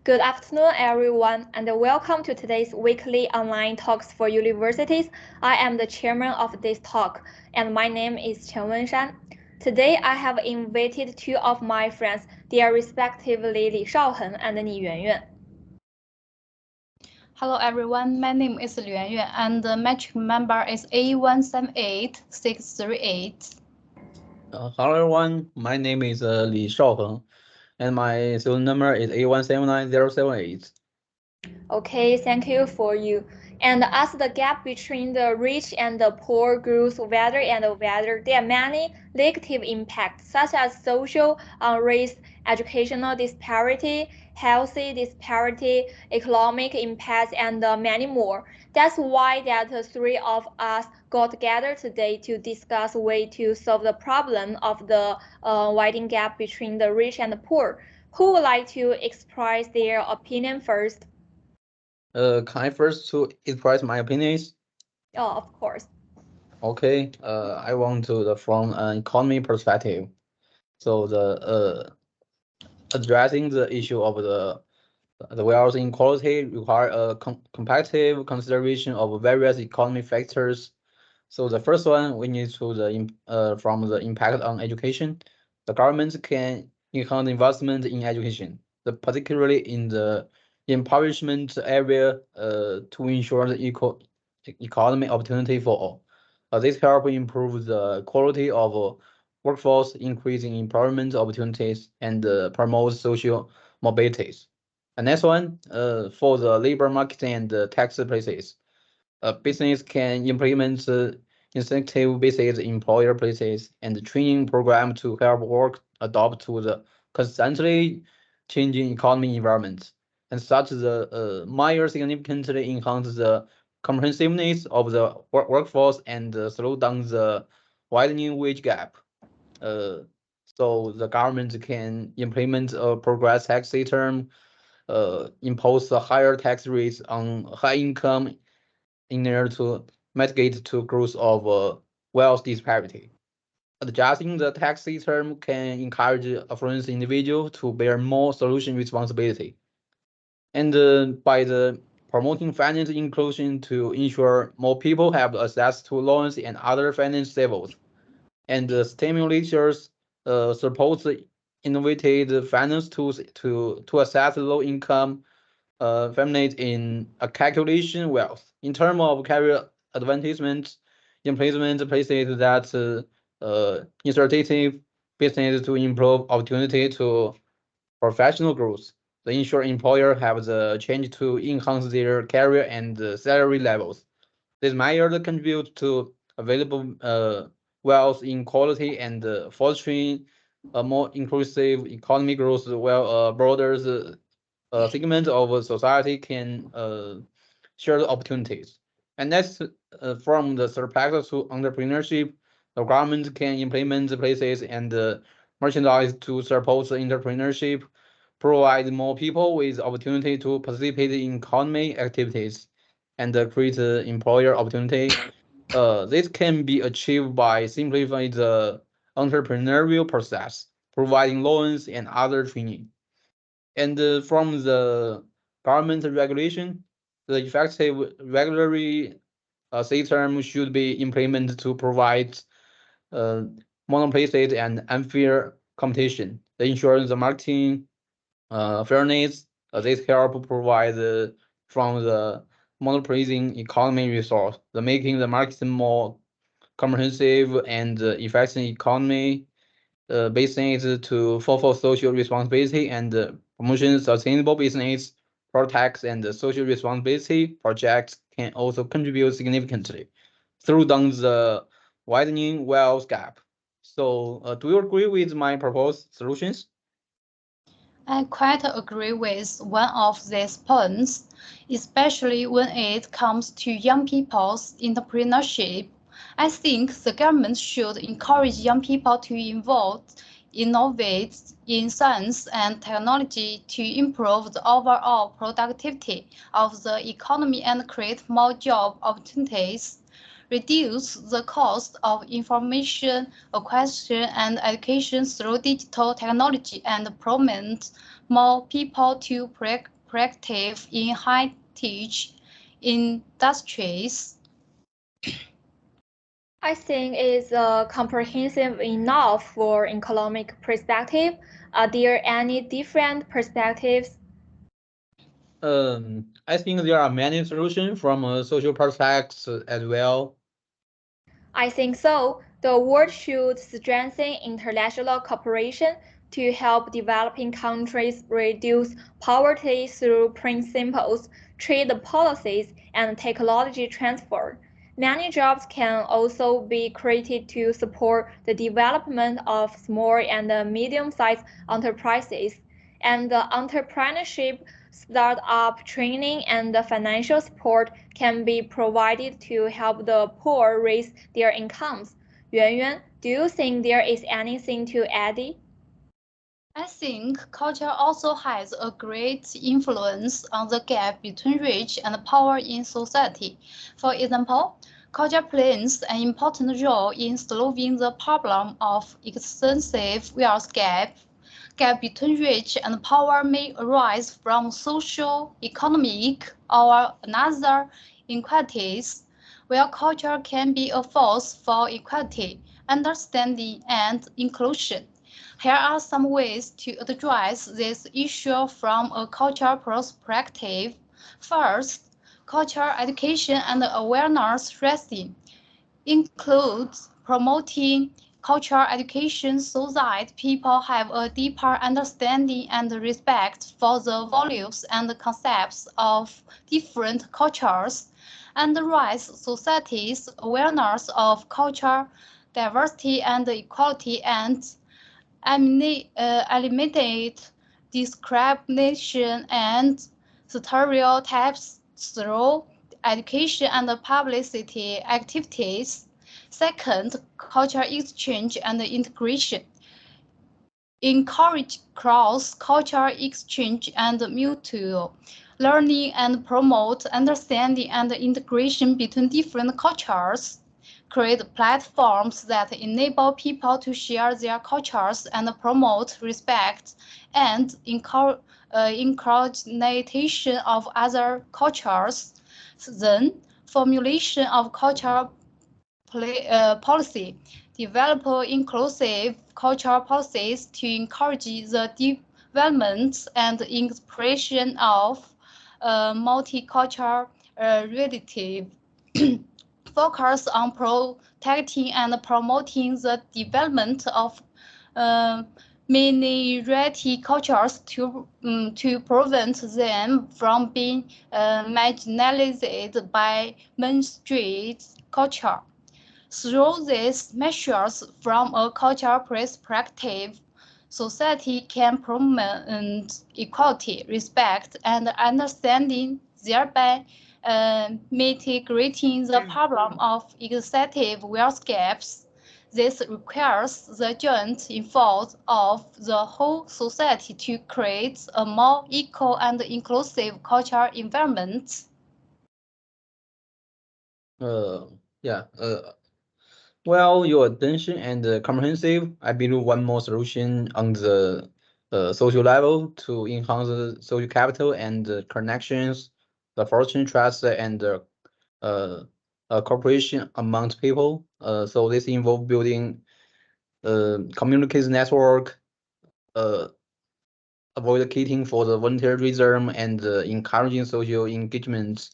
Good afternoon, everyone, and welcome to today's weekly online talks for universities. I am the chairman of this talk, and my name is Chen Wenshan. Today, I have invited two of my friends. They are respectively Li Shaoheng and Ni Yuanyuan. Hello everyone, my name is Liu Yuanyuan and the metric number is A178638. Hello everyone, my name is Li Shaoheng and my serial number is A179078. Okay, thank you for you. And as the gap between the rich and the poor grows wider and wider, there are many negative impacts such as social unrest, educational disparity, healthy disparity, economic impacts, and many more. That's why that three of us got together today to discuss a way to solve the problem of the widening gap between the rich and the poor. Who would like to express their opinion first? Can I first to express my opinions? Oh, of course. Okay, I want to from an economy perspective. So addressing the issue of the wealth inequality require a competitive consideration of various economic factors. So the first one, we need to from the impact on education. The government can enhance investment in education, particularly in the impoverishment area, to ensure the equal economic opportunity for all. This help improve the quality of workforce, increasing employment opportunities, and promote social mobility. The next one, for the labor market and tax places, a business can implement incentive-based employer places and training program to help work adopt to the constantly changing economy environment, and such the measure significantly enhance the comprehensiveness of the workforce and slow down the widening wage gap. So the government can implement a progress tax system, impose a higher tax rates on high income in order to mitigate to growth of wealth disparity. Adjusting the tax system can encourage affluent individuals to bear more solution responsibility. And by the promoting finance inclusion to ensure more people have access to loans and other finance savings, and stimulators support innovative finance tools to assess low income families in a calculation wealth. In terms of career advancement, employment places that initiative business to improve opportunity to professional growth. The insured employer have the change to enhance their career and salary levels. This measure contribute to available wealth inequality and fostering a more inclusive economic growth, while broader segment of society can share the opportunities. And that's from the surplus to entrepreneurship. The government can implement the places and merchandise to support the entrepreneurship, provide more people with opportunity to participate in economy activities, and create employer opportunity. This can be achieved by simplifying the entrepreneurial process, providing loans and other training. And from the government regulation, the effective regulatory system should be implemented to provide monopolistic and unfair competition. The ensure the marketing fairness. This help provide from the monopolizing economy resource, the making the market more comprehensive and effective economy business to fulfill social responsibility and promotion sustainable business protects and social responsibility projects can also contribute significantly through down the widening wealth gap. So, do you agree with my proposed solutions? I quite agree with one of these points, especially when it comes to young people's entrepreneurship. I think the government should encourage young people to innovate in science and technology to improve the overall productivity of the economy and create more job opportunities, reduce the cost of information acquisition and education through digital technology, and promote more people to practice in high-tech industries? I think it's comprehensive enough for economic perspective. Are there any different perspectives? I think there are many solutions from a social perspective as well. I think so. The world should strengthen international cooperation to help developing countries reduce poverty through principles, trade policies, and technology transfer. Many jobs can also be created to support the development of small and medium-sized enterprises, and the entrepreneurship, startup training, and the financial support can be provided to help the poor raise their incomes. Yuan Yuan, do you think there is anything to add? I think culture also has a great influence on the gap between rich and poor in society. For example, culture plays an important role in solving the problem of extensive wealth gap. Gap between rich and poor may arise from social, economic, or another inequalities, where culture can be a force for equality, understanding, and inclusion. Here are some ways to address this issue from a cultural perspective. First, cultural education and awareness raising includes promoting cultural education so that people have a deeper understanding and respect for the values and concepts of different cultures, and raise society's awareness of cultural diversity and equality, and eliminate discrimination and stereotypes through education and publicity activities. Second, cultural exchange and integration. Encourage cross-cultural exchange and mutual learning and promote understanding and integration between different cultures. Create platforms that enable people to share their cultures and promote respect and encouragement of other cultures. Then, formulation of cultural policy. Develop inclusive cultural policies to encourage the development and expression of multicultural relative. Focus on protecting and promoting the development of minority cultures to prevent them from being marginalized by mainstream culture. Through these measures, from a cultural perspective, society can promote equality, respect, and understanding, thereby mitigating the problem of excessive wealth gaps. This requires the joint effort of the whole society to create a more equal and inclusive cultural environment. Yeah. Well, your attention and comprehensive. I believe one more solution on the social level to enhance the social capital and connections, the fortune trust and cooperation amongst people. So this involve building communication network, advocating for the volunteerism and encouraging social engagement.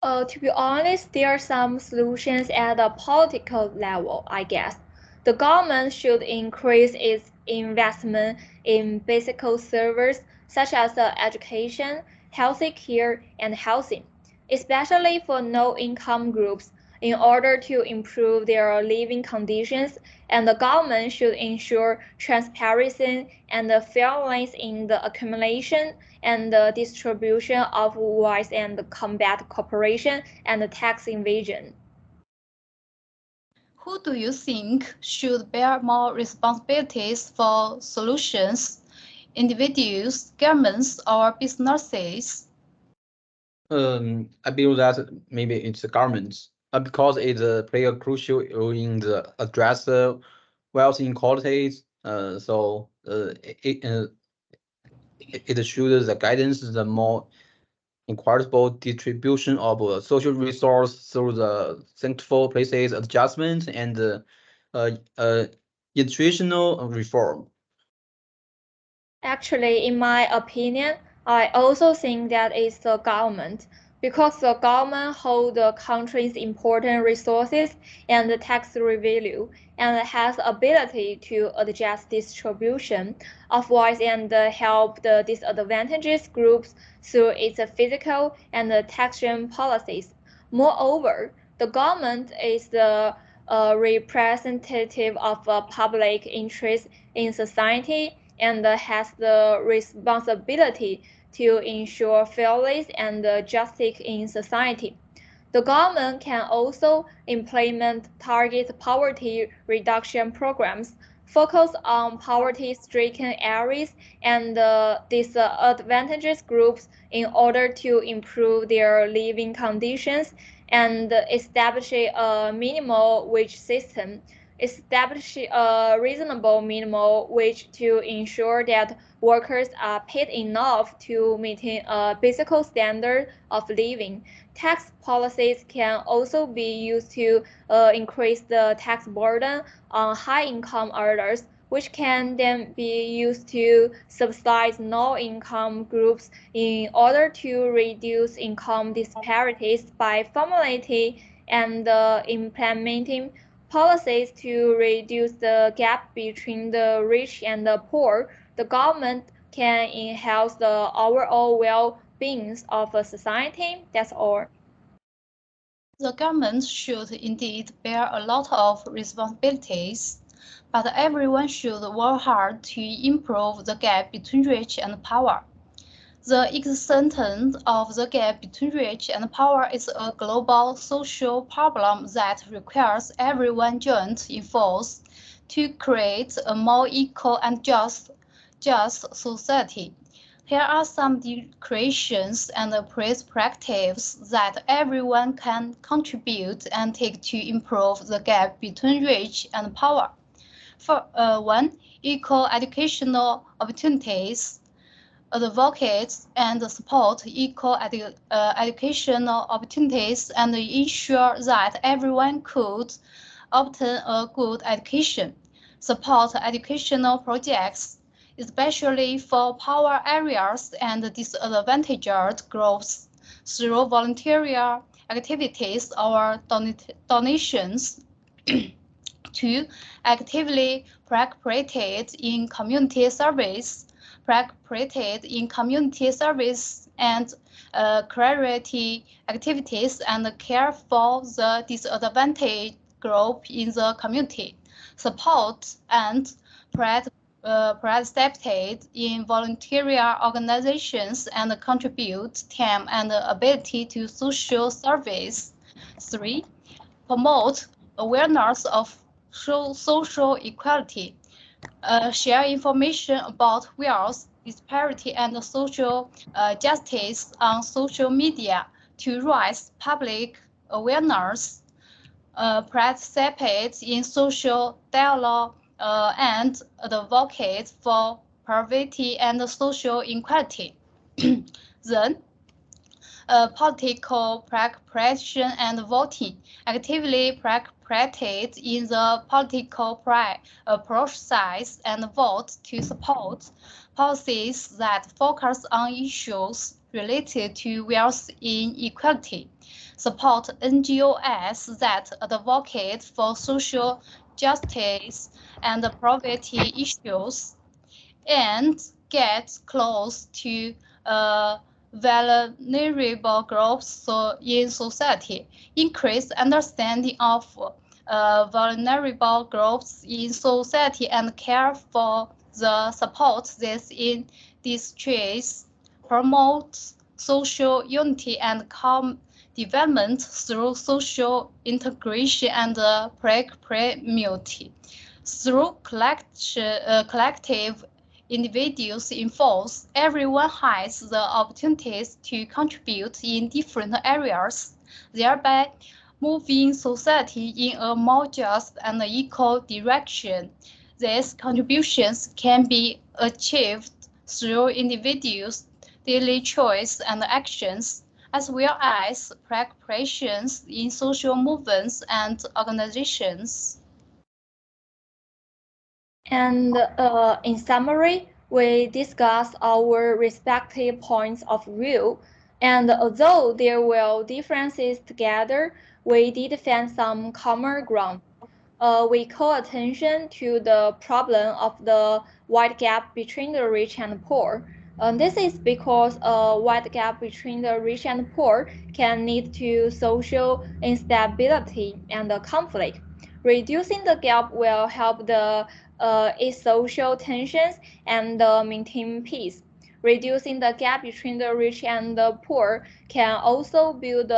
To be honest, there are some solutions at the political level, I guess. The government should increase its investment in basic services such as education, healthy care, and housing, especially for low-income groups, in order to improve their living conditions, and the government should ensure transparency and fairness in the accumulation and the distribution of wealth and combat corruption and tax evasion. Who do you think should bear more responsibilities for solutions? Individuals, governments, or businesses? I believe that maybe it's the governments, because it play a crucial role in the address wealth inequalities. it should the guidance the more equitable distribution of social resource through the thankful places adjustment and institutional reform. Actually, in my opinion, I also think that it's the government because the government holds the country's important resources and the tax revenue and has ability to adjust distribution, avoid and help the disadvantaged groups through its physical and taxation policies. Moreover, the government is the representative of public interest in society and has the responsibility to ensure fairness and justice in society. The government can also implement target poverty reduction programs, focus on poverty-stricken areas and disadvantaged groups in order to improve their living conditions and establish a minimum wage system. Establish a reasonable minimum wage to ensure that workers are paid enough to maintain a basic standard of living. Tax policies can also be used to increase the tax burden on high-income earners, which can then be used to subsidize low-income groups in order to reduce income disparities by formulating and implementing policies to reduce the gap between the rich and the poor. The government can enhance the overall well-being of a society. That's all. The government should indeed bear a lot of responsibilities, but everyone should work hard to improve the gap between rich and poor. The existence of the gap between rich and poor is a global social problem that requires everyone joined in force to create a more equal and just society. Here are some declarations and perspectives that everyone can contribute and take to improve the gap between rich and poor. For one, equal educational opportunities. Advocate and support equal educational opportunities and ensure that everyone could obtain a good education. Support educational projects, especially for poor areas and disadvantaged groups, through voluntary activities or donations. To actively participate in community service, and charity activities and care for the disadvantaged group in the community. Support and participate in voluntary organizations and contribute time and ability to social service. 3. Promote awareness of social equality. Share information about wealth disparity and social justice on social media to raise public awareness. Participate in social dialogue and advocate for poverty and social equality. Then, political preparation and voting. Actively participate in the political process and vote to support policies that focus on issues related to wealth inequality. Support NGOs that advocate for social justice and poverty issues, and get close to vulnerable groups in society. Increase understanding of vulnerable groups in society and care for the support this in distress. Promote social unity and development through social integration and proximity. Through collective individuals in force, everyone has the opportunities to contribute in different areas, thereby moving society in a more just and equal direction. These contributions can be achieved through individuals' daily choice and actions, as well as preparations in social movements and organizations. And in summary, we discussed our respective points of view. And although there were differences together, we did find some common ground. We call attention to the problem of the wide gap between the rich and poor. This is because a wide gap between the rich and poor can lead to social instability and conflict. Reducing the gap will help the ease social tensions and maintain peace. Reducing the gap between the rich and the poor can also build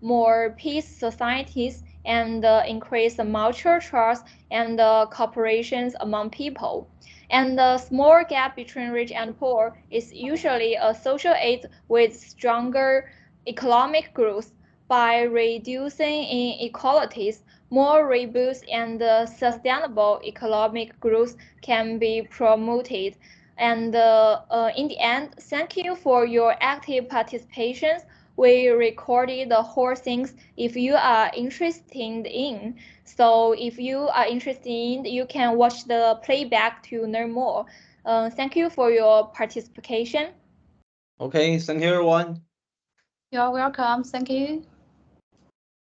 more peace societies and increase the mutual trust and cooperation among people. And the small gap between rich and poor is usually a social aid with stronger economic growth. By reducing inequalities, more robust and sustainable economic growth can be promoted. And in the end, thank you for your active participation. We recorded the whole things if you are interested in. So if you are interested in, you can watch the playback to learn more. Thank you for your participation. Okay, thank you everyone. You're welcome. Thank you.